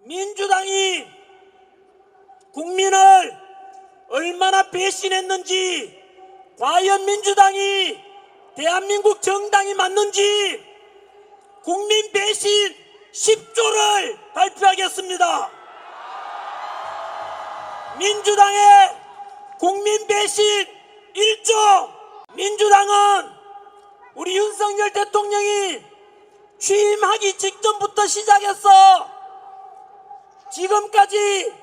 민주당이 국민을 얼마나 배신했는지, 과연 민주당이 대한민국 정당이 맞는지 국민 배신 10조를 발표하겠습니다. 민주당의 국민 배신 1조. 민주당은 우리 윤석열 대통령이 취임하기 직전부터 시작해서 지금까지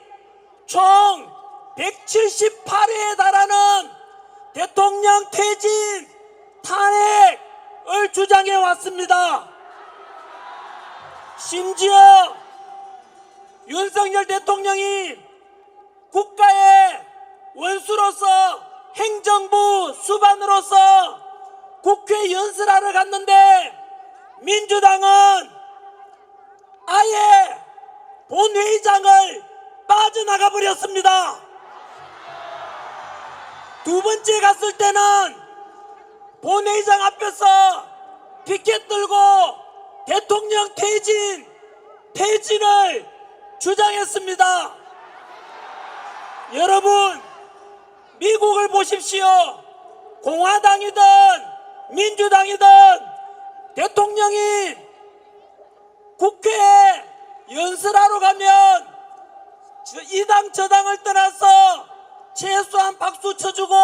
총 178회에 달하는 대통령 퇴진, 탄핵을 주장해 왔습니다. 심지어 윤석열 대통령이 국가의 원수로서 행정부 수반으로서 국회 연설하러 갔는데 민주당은 아예 본회의장을 빠져나가 버렸습니다. 두 번째 갔을 때는 본회의장 앞에서 피켓 들고 대통령 퇴진을 주장했습니다. 여러분, 미국을 보십시오. 공화당이든 민주당이든 대통령이 국회에 연설하러 가면 이 당 저 당을 떠나서 최소한 박수 쳐주고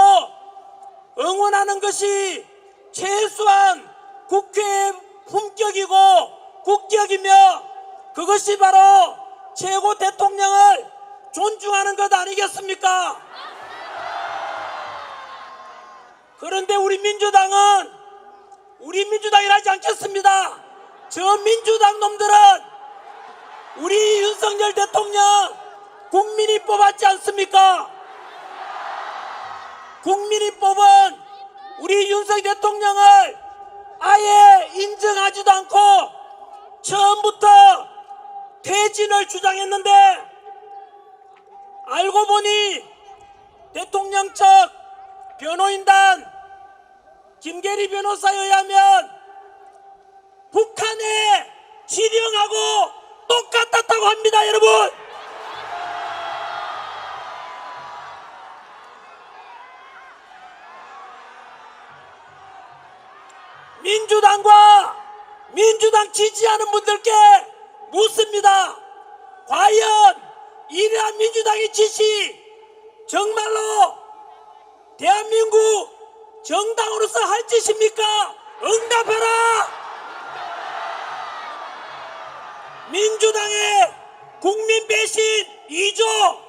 응원하는 것이 최소한 국회의 품격이고 국격이며, 그것이 바로 최고 대통령을 존중하는 것 아니겠습니까? 그런데 우리 민주당은 우리 민주당이라 하지 않겠습니다. 저 민주당 놈들은 우리 윤석열 대통령 국민이 뽑았지 않습니까? 국민이 뽑은 우리 윤석열 대통령을 아예 인정하지도 않고 처음부터 퇴진을 주장했는데, 알고 보니 대통령 측 변호인단 김계리 변호사에 의하면 북한의 지령하고 똑같았다고 합니다. 여러분, 민주당과 민주당 지지하는 분들께 묻습니다. 과연 이러한 민주당의 지시 정말로 대한민국 정당으로서 할 짓입니까? 응답해라! 민주당의 국민 배신 2조.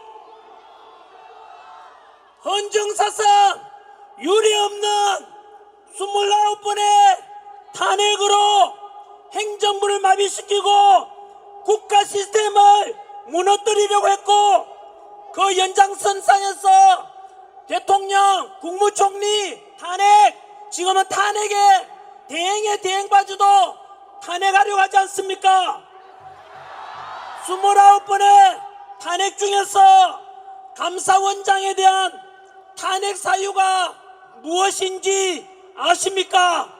헌정사상 유례없는 29번의 탄핵으로 행정부를 마비시키고 국가 시스템을 무너뜨리려고 했고, 그 연장선상에서 대통령, 국무총리 탄핵, 지금은 탄핵의 대행의 대행바주도 탄핵하려고 하지 않습니까? 29번의 탄핵 중에서 감사원장에 대한 탄핵 사유가 무엇인지 아십니까?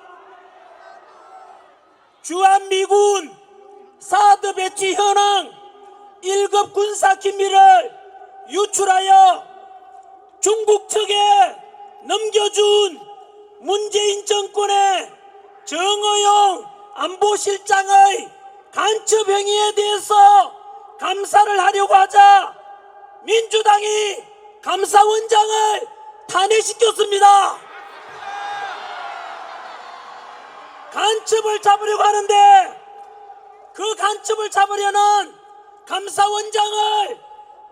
주한미군 사드 배치 현황 1급 군사 기밀을 유출하여 중국 측에 넘겨준 문재인 정권의 정의용 안보실장의 간첩 행위에 대해서 감사를 하려고 하자 민주당이 감사원장을 탄핵시켰습니다. 간첩을 잡으려고 하는데 그 간첩을 잡으려는 감사원장을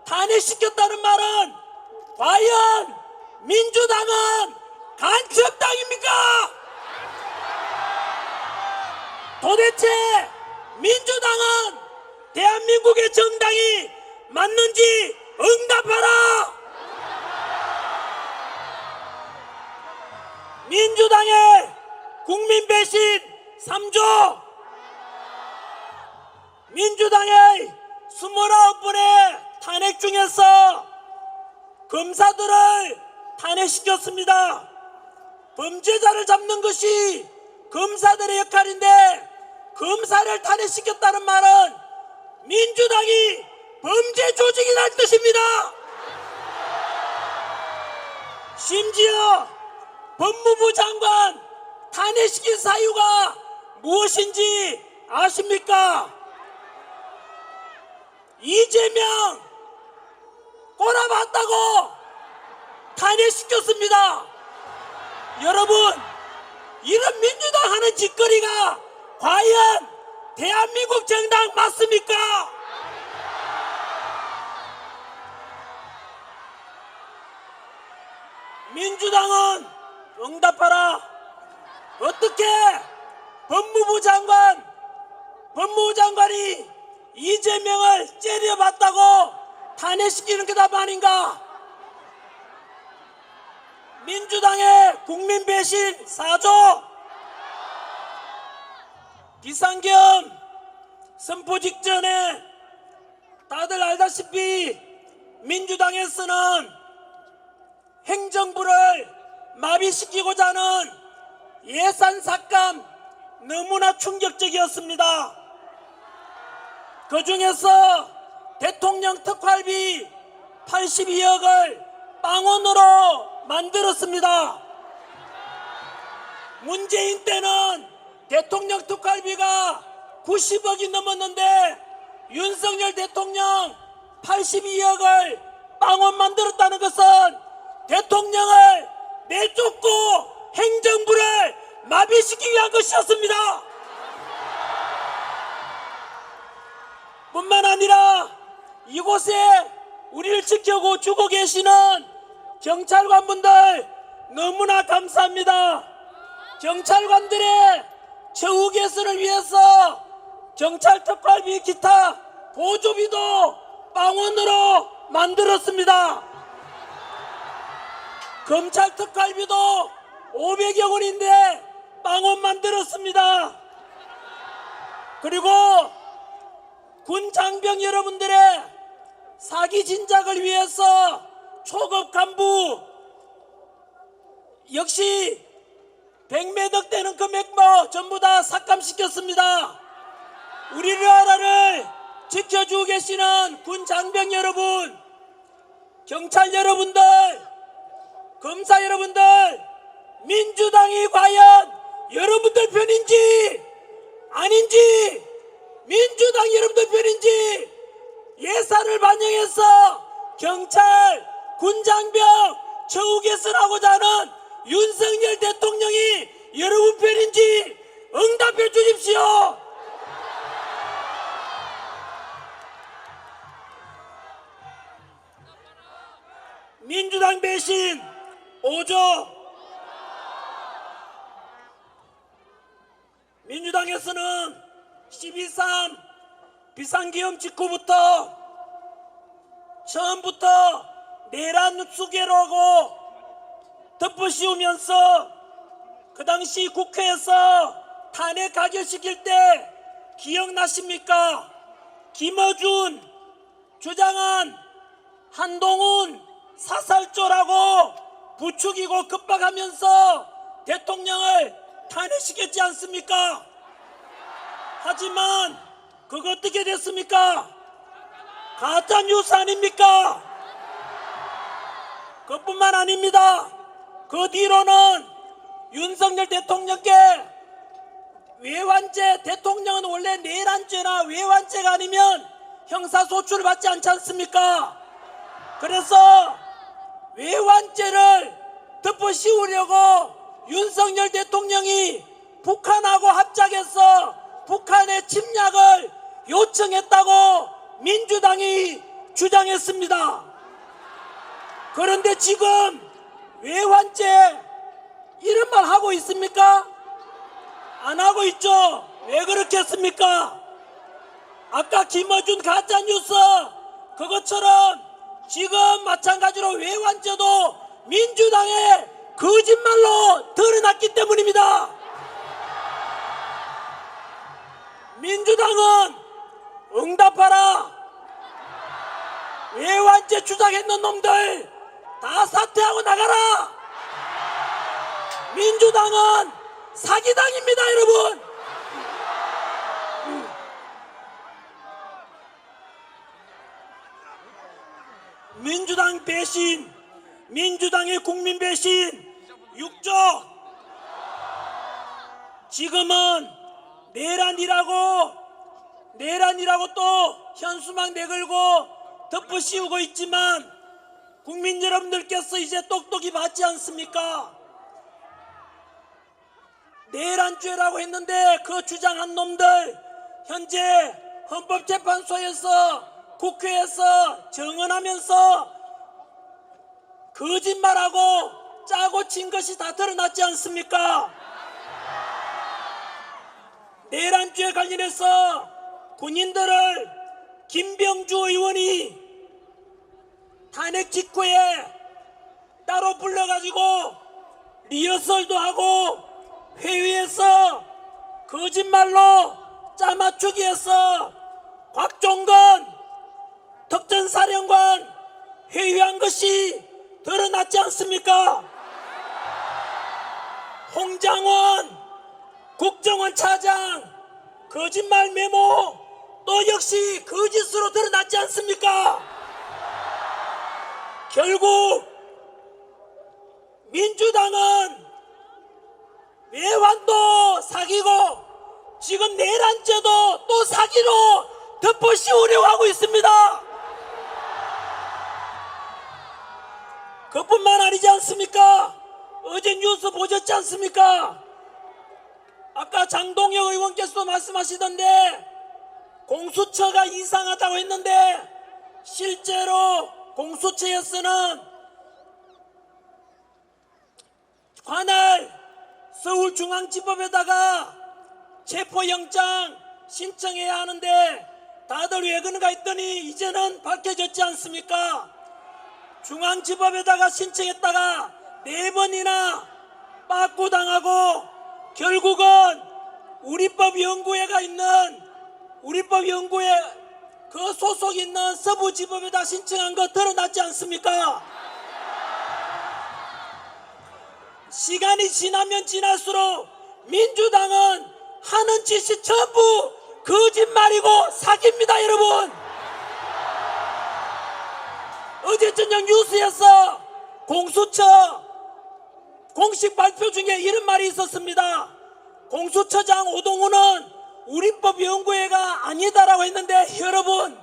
탄핵시켰다는 말은 과연 민주당은 간첩당입니까? 도대체 민주당은 대한민국의 정당이 맞는지 응답하라! 민주당의 국민 배신 3조. 민주당의 29번의 탄핵 중에서 검사들을 탄핵시켰습니다. 범죄자를 잡는 것이 검사들의 역할인데 검사를 탄핵시켰다는 말은 민주당이 범죄 조직이라는 뜻입니다. 심지어 법무부 장관 탄핵시킨 사유가 무엇인지 아십니까? 이재명 꼬라봤다고 탄핵시켰습니다. 여러분, 이런 민주당 하는 짓거리가 과연 대한민국 정당 맞습니까? 민주당은 응답하라. 어떻게 법무부 장관이 이재명을 째려봤다고 탄핵시키는 게 답 아닌가? 민주당의 국민 배신 4조, 비상계엄 선포 직전에 다들 알다시피 민주당에서는 행정부를 마비시키고자 하는 예산 삭감 너무나 충격적이었습니다. 그 중에서 대통령 특활비 82억을 빵원으로 만들었습니다. 문재인 때는 대통령 특활비가 90억이 넘었는데 윤석열 대통령 82억을 빵원 만들었다는 것은 대통령을 내쫓고 행정부를 마비시키기 위한 것이었습니다. 뿐만 아니라 이곳에 우리를 지켜주고 계시는 경찰관분들 너무나 감사합니다. 경찰관들의 처우 개선을 위해서 경찰 특활비 기타 보조비도 빵원으로 만들었습니다. 검찰 특활비도 500여 원인데 빵원 만들었습니다. 그리고 군 장병 여러분들의 사기 진작을 위해서 초급 간부 역시 100매덕 되는 금액도 전부 다 삭감시켰습니다. 우리나라를 지켜주고 계시는 군 장병 여러분, 경찰 여러분들, 검사 여러분들, 민주당이 과연 여러분들 편인지 아닌지, 민주당 여러분들 편인지 예산을 반영해서 경찰, 군장병 처우 개선하고자 하는 윤석열 대통령이 여러분 편인지 응답해 주십시오. 민주당 배신 5조. 민주당에서는 12.3 비상계엄 직후부터 처음부터 내란 수계로하고 덮어씌우면서 그 당시 국회에서 탄핵 가결시킬 때 기억나십니까? 김어준, 주장한 한동훈 사살조라고 부추기고 급박하면서 대통령을 탄핵시켰지 않습니까? 하지만 그거 어떻게 됐습니까? 가짜뉴스 아닙니까? 그뿐만 아닙니다. 그 뒤로는 윤석열 대통령께 외환죄, 대통령은 원래 내란죄나 외환죄가 아니면 형사소출을 받지 않지 않습니까? 그래서 외환죄를 덮어씌우려고 윤석열 대통령이 북한하고 합작해서 북한의 침략을 요청했다고 민주당이 주장했습니다. 그런데 지금 외환죄 이런 말 하고 있습니까? 안 하고 있죠? 왜 그렇게 했습니까? 아까 김어준 가짜뉴스 그것처럼 지금 마찬가지로 외환죄도 민주당의 거짓말로 드러났기 때문입니다. 민주당은 응답하라. 외환죄 주장했는 놈들 다 사퇴하고 나가라. 민주당은 사기당입니다, 여러분. 민주당 배신, 민주당의 국민 배신 6조. 지금은 내란이라고 또 현수막 내걸고 덮어씌우고 있지만 국민 여러분들께서 이제 똑똑히 봤지 않습니까? 내란죄라고 했는데 그 주장한 놈들 현재 헌법재판소에서 국회에서 정언하면서 거짓말하고 짜고 친 것이 다 드러났지 않습니까? 내란죄 관련해서 군인들을 김병주 의원이 탄핵 직후에 따로 불러가지고 리허설도 하고 회의에서 거짓말로 짜맞추기 해서 곽종건 특전사령관 회유한 것이 드러났지 않습니까? 홍장원 국정원 차장 거짓말 메모 또 역시 거짓으로 드러났지 않습니까? 결국 민주당은 외환도 사기고 지금 내란죄도 또 사기로 덮어씌우려고 하고 있습니다. 그뿐만 아니지 않습니까? 어제 뉴스 보셨지 않습니까? 아까 장동혁 의원께서도 말씀하시던데 공수처가 이상하다고 했는데 실제로 공수처에서는 관할 서울중앙지법에다가 체포영장 신청해야 하는데 다들 왜 그런가 했더니 이제는 밝혀졌지 않습니까? 중앙지법에다가 신청했다가 4번이나 빠꾸당하고 결국은 우리법연구회 그 소속 있는 서부지법에다 신청한 거 드러났지 않습니까? 시간이 지나면 지날수록 민주당은 하는 짓이 전부 거짓말이고 사기입니다, 여러분. 어제 저녁 뉴스에서 공수처 공식 발표 중에 이런 말이 있었습니다. 공수처장 오동훈은 우리법연구회가 아니다라고 했는데 여러분,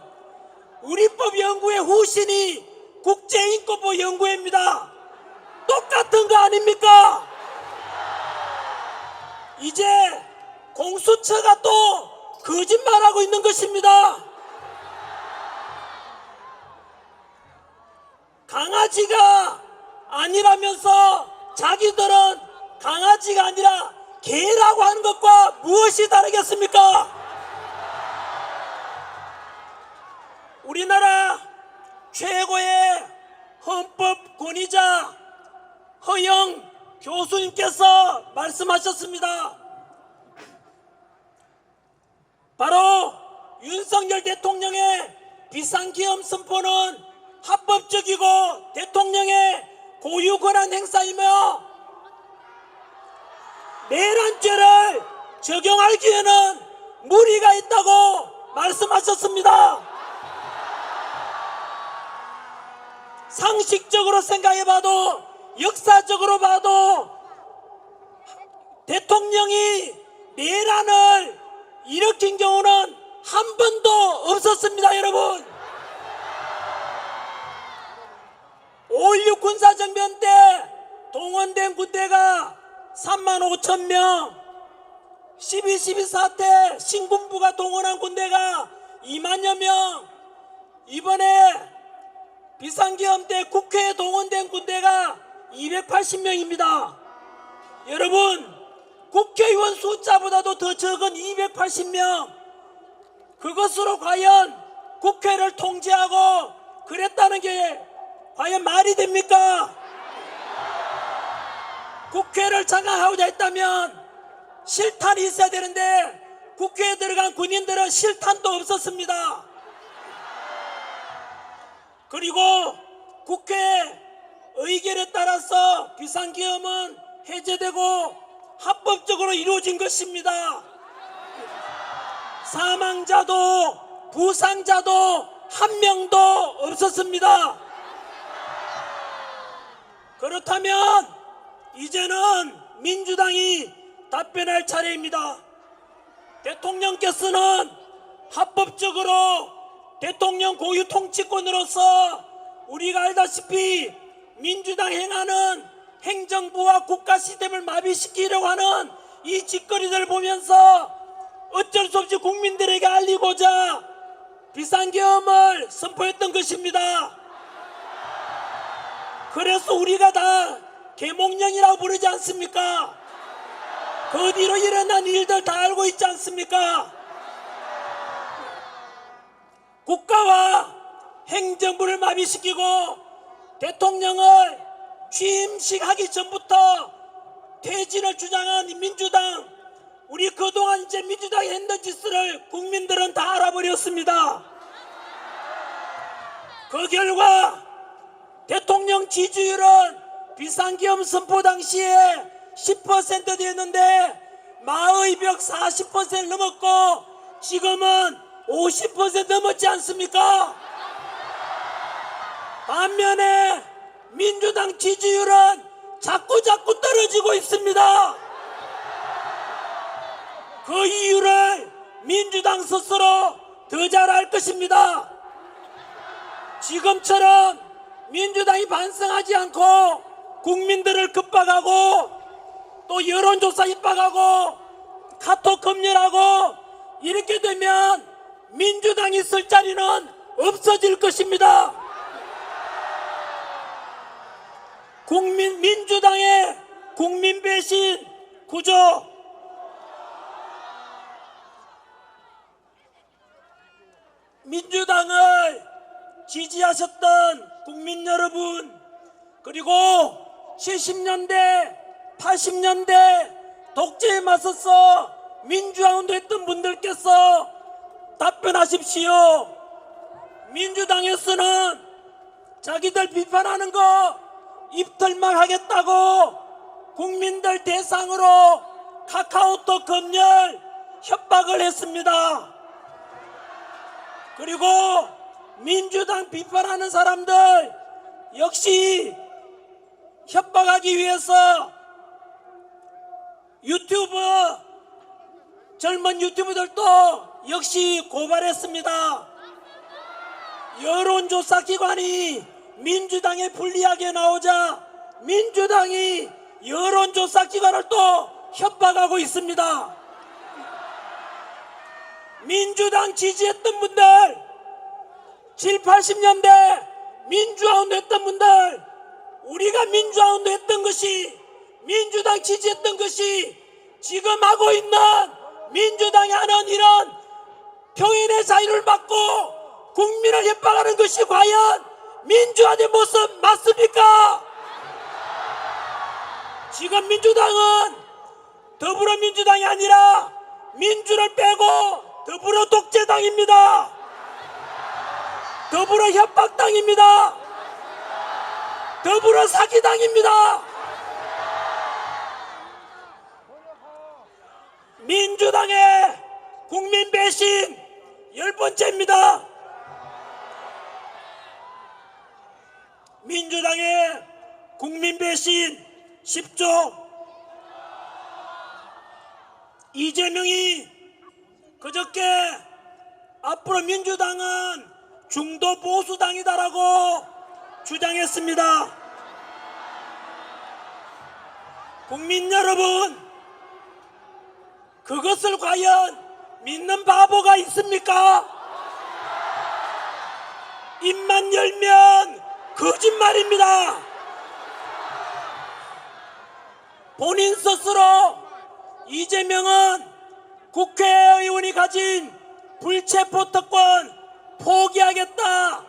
우리법연구회 후신이 국제인권법 연구회입니다. 똑같은 거 아닙니까? 이제 공수처가 또 거짓말하고 있는 것입니다. 강아지가 아니라면서 자기들은 강아지가 아니라 개라고 하는 것과 무엇이 다르겠습니까? 우리나라 최고의 헌법권위자 허영 교수님께서 말씀하셨습니다. 바로 윤석열 대통령의 비상계엄 선포는 합법적이고 대통령의 고유권한 행사이며 내란죄를 적용할 기회는 무리가 있다고 말씀하셨습니다. 상식적으로 생각해봐도 역사적으로 봐도 대통령이 내란을 일으킨 경우는 한 번도 없었습니다, 여러분. 5.16 군사정변 때 동원된 군대가 35,000명, 12.12 사태 신군부가 동원한 군대가 2만여 명, 이번에 비상계엄 때 국회에 동원된 군대가 280명입니다. 여러분, 국회의원 숫자보다도 더 적은 280명, 그것으로 과연 국회를 통제하고 그랬다는 게 과연 말이 됩니까? 국회를 장악하고자 했다면 실탄이 있어야 되는데 국회에 들어간 군인들은 실탄도 없었습니다. 그리고 국회 의결에 따라서 비상계엄은 해제되고 합법적으로 이루어진 것입니다. 사망자도 부상자도 한 명도 없었습니다. 그렇다면 이제는 민주당이 답변할 차례입니다. 대통령께서는 합법적으로 대통령 고유 통치권으로서 우리가 알다시피 민주당 행하는 행정부와 국가 시스템을 마비시키려고 하는 이 짓거리들을 보면서 어쩔 수 없이 국민들에게 알리고자 비상계엄을 선포했던 것입니다. 그래서 우리가 다 계몽령이라고 부르지 않습니까? 그 뒤로 일어난 일들 다 알고 있지 않습니까? 국가와 행정부를 마비시키고 대통령을 취임식 하기 전부터 퇴진을 주장한 민주당, 우리 그동안 이제 민주당이 했던 짓을 국민들은 다 알아버렸습니다. 그 결과 대통령 지지율은 비상계엄 선포 당시에 10% 되었는데 마의 벽 40% 넘었고 지금은 50% 넘었지 않습니까? 반면에 민주당 지지율은 자꾸 떨어지고 있습니다. 그 이유를 민주당 스스로 더 잘 알 것입니다. 지금처럼 민주당이 반성하지 않고 국민들을 급박하고 또 여론조사 입박하고 카톡 검열하고 이렇게 되면 민주당이 쓸 자리는 없어질 것입니다. 민주당의 국민 배신 구조, 민주당을 지지하셨던 국민 여러분, 그리고 70년대 80년대 독재에 맞서서 민주화운동 했던 분들께서 답변하십시오. 민주당에서는 자기들 비판하는 거 입틀막 하겠다고 국민들 대상으로 카카오톡 검열 협박을 했습니다. 그리고 민주당 비판하는 사람들 역시 협박하기 위해서 유튜브, 젊은 유튜브들도 역시 고발했습니다. 여론조사 기관이 민주당에 불리하게 나오자 민주당이 여론조사 기관을 또 협박하고 있습니다. 민주당 지지했던 분들, 7, 80년대 민주화운동 했던 분들, 우리가 민주화운동 했던 것이, 민주당 지지했던 것이 지금 하고 있는 민주당이 하는 이런 표현의 자유를 막고 국민을 협박하는 것이 과연 민주화된 모습 맞습니까? 지금 민주당은 더불어민주당이 아니라 민주를 빼고 더불어 독재당입니다. 더불어 협박당입니다. 더불어 사기당입니다. 민주당의 국민 배신 10번째입니다. 민주당의 국민 배신 10조. 이재명이 그저께 앞으로 민주당은 중도 보수당이다라고 주장했습니다. 국민 여러분, 그것을 과연 믿는 바보가 있습니까? 입만 열면 거짓말입니다. 본인 스스로 이재명은 국회의원이 가진 불체포특권 포기하겠다,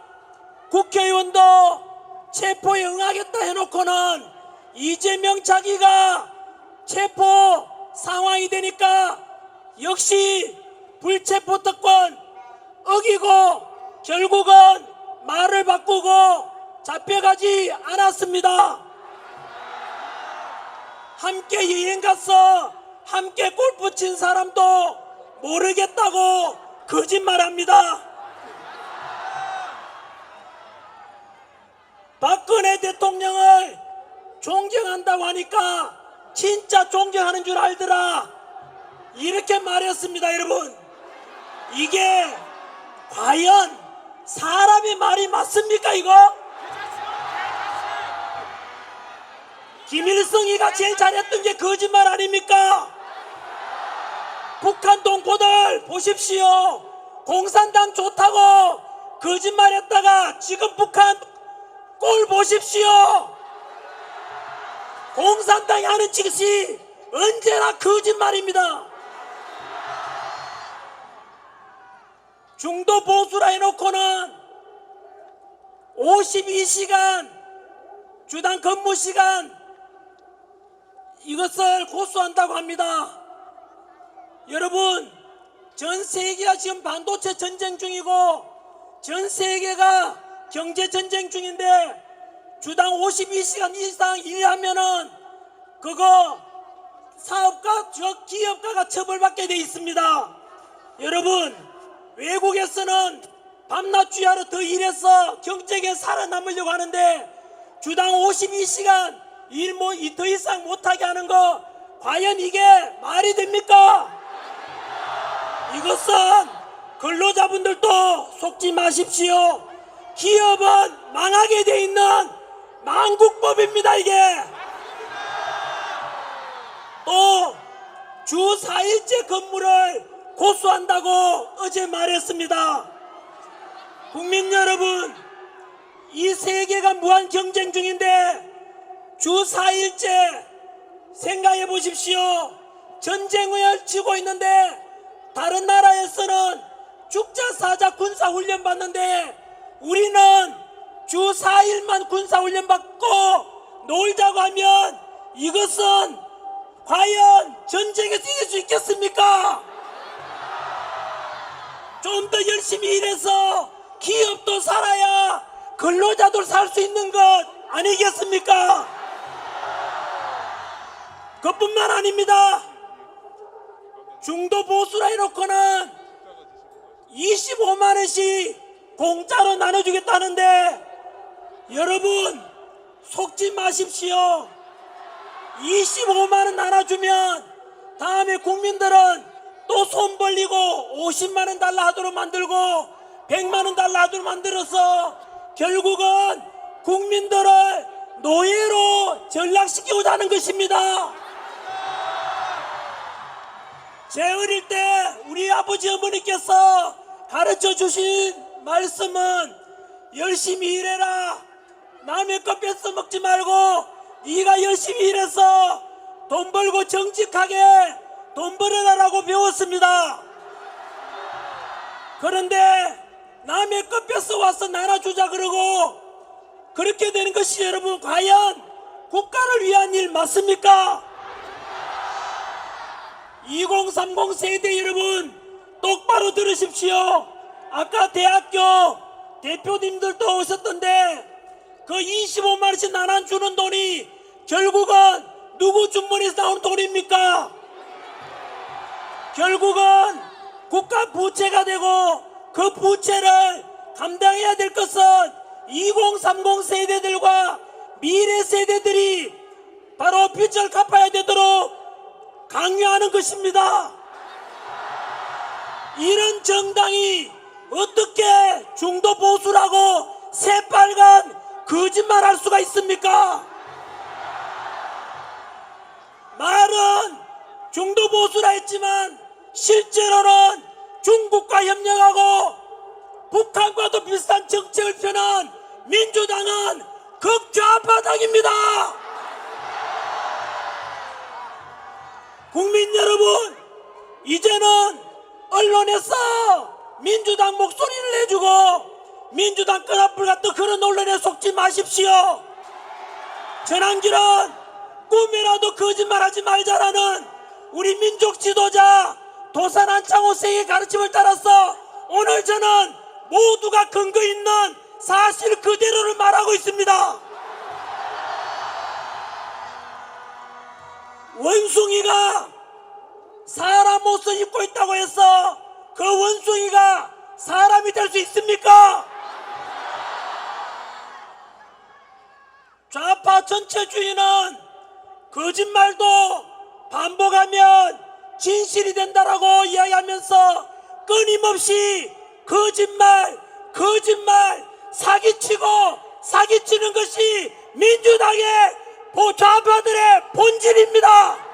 국회의원도 체포에 응하겠다 해놓고는 이재명 자기가 체포 상황이 되니까 역시 불체포특권 어기고 결국은 말을 바꾸고 잡혀가지 않았습니다. 함께 여행 가서 함께 골프 친 사람도 모르겠다고 거짓말합니다. 박근혜 대통령을 존경한다고 하니까 진짜 존경하는 줄 알더라, 이렇게 말했습니다. 여러분, 이게 과연 사람의 말이 맞습니까? 이거 김일성이가 제일 잘했던 게 거짓말 아닙니까? 북한 동포들 보십시오. 공산당 좋다고 거짓말했다가 지금 북한 꼴 보십시오. 공산당이 하는 짓이 언제나 거짓말입니다. 중도 보수라 해놓고는 52시간 주당 근무시간 이것을 고수한다고 합니다. 여러분, 전 세계가 지금 반도체 전쟁 중이고 전 세계가 경제 전쟁 중인데 주당 52시간 이상 일하면은 그거 사업가, 기업가가 처벌받게 돼 있습니다. 여러분, 외국에서는 밤낮 주야로 더 일해서 경제에 살아남으려고 하는데 주당 52시간 일 더 이상 못하게 하는 거 과연 이게 말이 됩니까? 이것은 근로자분들도 속지 마십시오. 기업은 망하게 돼 있는 망국법입니다. 이게 또 주 4일째 근무를 고수한다고 어제 말했습니다. 국민 여러분, 이 세계가 무한 경쟁 중인데 주 4일째 생각해 보십시오. 전쟁을 치고 있는데 다른 나라에서는 죽자 사자 군사훈련 받는데 우리는 주 4일만 군사훈련 받고 놀자고 하면 이것은 과연 전쟁에서 이길 수 있겠습니까? 좀 더 열심히 일해서 기업도 살아야 근로자도 살 수 있는 것 아니겠습니까? 그뿐만 아닙니다. 중도 보수라 해놓고는 25만원씩 공짜로 나눠주겠다는데 여러분, 속지 마십시오. 25만원 나눠주면 다음에 국민들은 또 손 벌리고 50만원 달라 하도록 만들고 100만원 달라 하도록 만들어서 결국은 국민들을 노예로 전락시키고자 하는 것입니다. 제 어릴 때 우리 아버지 어머니께서 가르쳐 주신 말씀은 열심히 일해라, 남의 것 뺏어 먹지 말고 네가 열심히 일해서 돈 벌고 정직하게 돈 벌어라라고 배웠습니다. 그런데 남의 것 뺏어 와서 나눠주자 그러고 그렇게 되는 것이 여러분 과연 국가를 위한 일 맞습니까? 2030 세대 여러분 똑바로 들으십시오. 아까 대학교 대표님들도 오셨던데 그 25만원씩 나눠주는 돈이 결국은 누구 주머니에서 나온 돈입니까? 결국은 국가 부채가 되고 그 부채를 감당해야 될 것은 2030 세대들과 미래 세대들이 바로 빚을 갚아야 되도록 강요하는 것입니다. 이런 정당이 어떻게 중도 보수라고 새빨간 거짓말할 수가 있습니까? 말은 중도 보수라 했지만 실제로는 중국과 협력하고 북한과도 비슷한 정책을 펴는 민주당은 극좌파당입니다. 국민 여러분, 이제는 언론에서 민주당 목소리를 내주고 민주당 끈앞을 갖다 그런 언론에 속지 마십시오. 전환길은 꿈이라도 거짓말하지 말자라는 우리 민족 지도자 도산 안창호생의 가르침을 따라서 오늘 저는 모두가 근거 있는 사실 그대로를 말하고 있습니다. 원숭이가 사람 옷을 입고 있다고 해서 그 원숭이가 사람이 될 수 있습니까? 좌파 전체주의는 거짓말도 반복하면 진실이 된다라고 이야기하면서 끊임없이 거짓말 사기치고 사기치는 것이 민주당의 좌파들의 본질입니다.